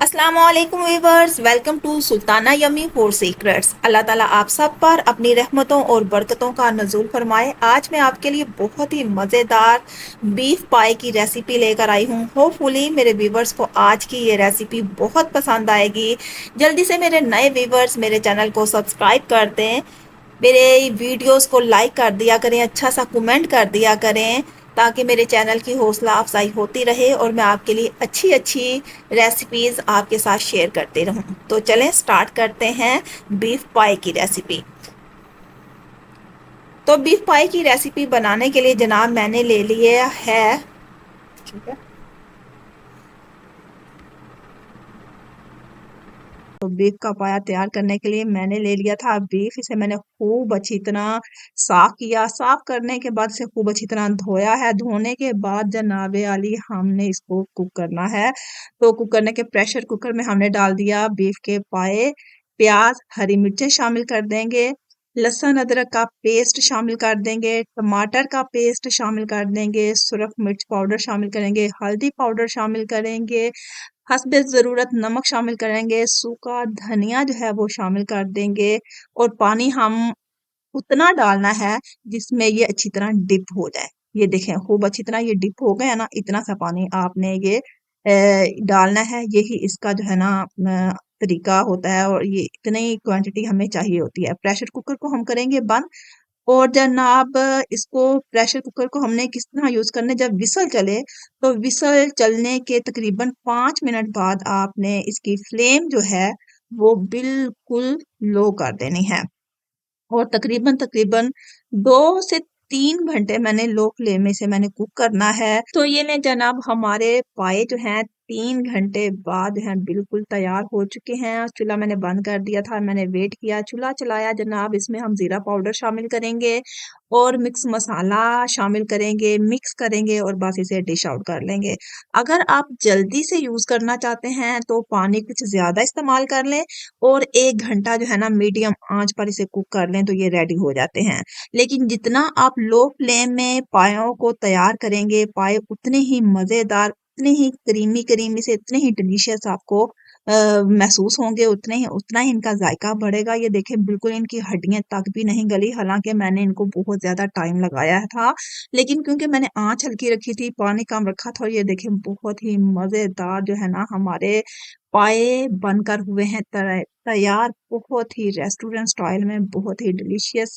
अस्सलामुअलैकुम viewers, welcome to Sultana yummy food secrets. Allah ताला आप सब पर अपनी रहमतों और बरकतों का नज़ूल फरमाए। आज मैं आपके लिए बहुत ही मज़ेदार बीफ पाई की रेसिपी लेकर आई हूँ। होपफुली मेरे वीवर्स को आज की ये रेसिपी बहुत पसंद आएगी। जल्दी से मेरे नए वीवर्स मेरे चैनल को सब्सक्राइब कर दें, मेरे वीडियोस को लाइक कर दिया करें, अच्छा सा कमेंट कर दिया करें, ताकि मेरे चैनल की हौसला अफजाई होती रहे और मैं आपके लिए अच्छी अच्छी रेसिपीज़ आपके साथ शेयर करते रहूं। तो चलें स्टार्ट करते हैं बीफ पाई की रेसिपी। तो बीफ पाई की रेसिपी बनाने के लिए जनाब मैंने ले लिया है, ठीक है, तो बीफ का पाया तैयार करने के लिए मैंने ले लिया था बीफ। इसे मैंने खूब अच्छी तरह साफ किया। साफ करने के बाद इसे खूब अच्छी तरह धोया है। धोने के बाद जनाबे आली हमने इसको कुक करना है। तो कुक करने के प्रेशर कुकर में हमने डाल दिया बीफ के पाए। प्याज हरी मिर्चें शामिल कर देंगे, लहसुन अदरक का पेस्ट शामिल कर देंगे, टमाटर का पेस्ट शामिल कर देंगे, सुरख मिर्च पाउडर शामिल करेंगे, हल्दी पाउडर शामिल करेंगे, हस्बे ज़रूरत नमक शामिल करेंगे, सूखा धनिया जो है वो शामिल कर देंगे। और पानी हम उतना डालना है जिसमें ये अच्छी तरह डिप हो जाए। ये देखें खूब अच्छी तरह ये डिप हो गया ना, इतना सा पानी आपने ये डालना है। यही इसका जो है ना तरीका होता है और ये इतनी क्वांटिटी हमें चाहिए होती है। प्रेशर कुकर को हम करेंगे बंद। और जनाब इसको प्रेशर कुकर को हमने किस तरह यूज करना है, जब विसल चले तो विसल चलने के तकरीबन 5 मिनट बाद आपने इसकी फ्लेम जो है वो बिल्कुल लो कर देनी है। और तकरीबन तकरीबन 2 से 3 घंटे मैंने लो फ्लेम में से मैंने कुक करना है। तो ये ने जनाब हमारे पाए जो हैं 3 घंटे बाद जो है बिल्कुल तैयार हो चुके हैं। चूल्हा मैंने बंद कर दिया था, मैंने वेट किया, चूल्हा चलाया जनाब। इसमें हम जीरा पाउडर शामिल करेंगे और मिक्स मसाला शामिल करेंगे, मिक्स करेंगे और बस इसे डिश आउट कर लेंगे। अगर आप जल्दी से यूज करना चाहते हैं तो पानी कुछ ज्यादा इस्तेमाल कर लें और 1 घंटा जो है ना मीडियम आंच पर इसे कुक कर लें तो ये रेडी हो जाते हैं। लेकिन जितना आप लो फ्लेम में पायों को तैयार करेंगे, पाए उतने ही मजेदार, उतने ही क्रीमी क्रीमी से, इतने ही डिलीशियस आपको महसूस होंगे, उतना ही इनका जायका बढ़ेगा। ये देखें बिल्कुल इनकी हड्डियां तक भी नहीं गली, हालांकि मैंने इनको बहुत ज्यादा टाइम लगाया था, लेकिन क्योंकि मैंने आंच हल्की रखी थी, पानी कम रखा था। और ये देखें बहुत ही मजेदार जो है ना हमारे पाए बनकर हुए हैं तैयार, बहुत ही रेस्टोरेंट स्टाइल में, बहुत ही डिलीशियस।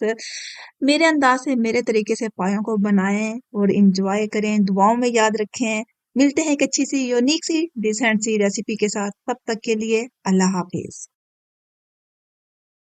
मेरे अंदाज से, मेरे तरीके से पायों को बनाएं और इंजॉय करें। दुआओं में याद रखें। मिलते हैं एक अच्छी सी यूनिक सी डिसेंट सी रेसिपी के साथ। तब तक के लिए अल्लाह हाफिज।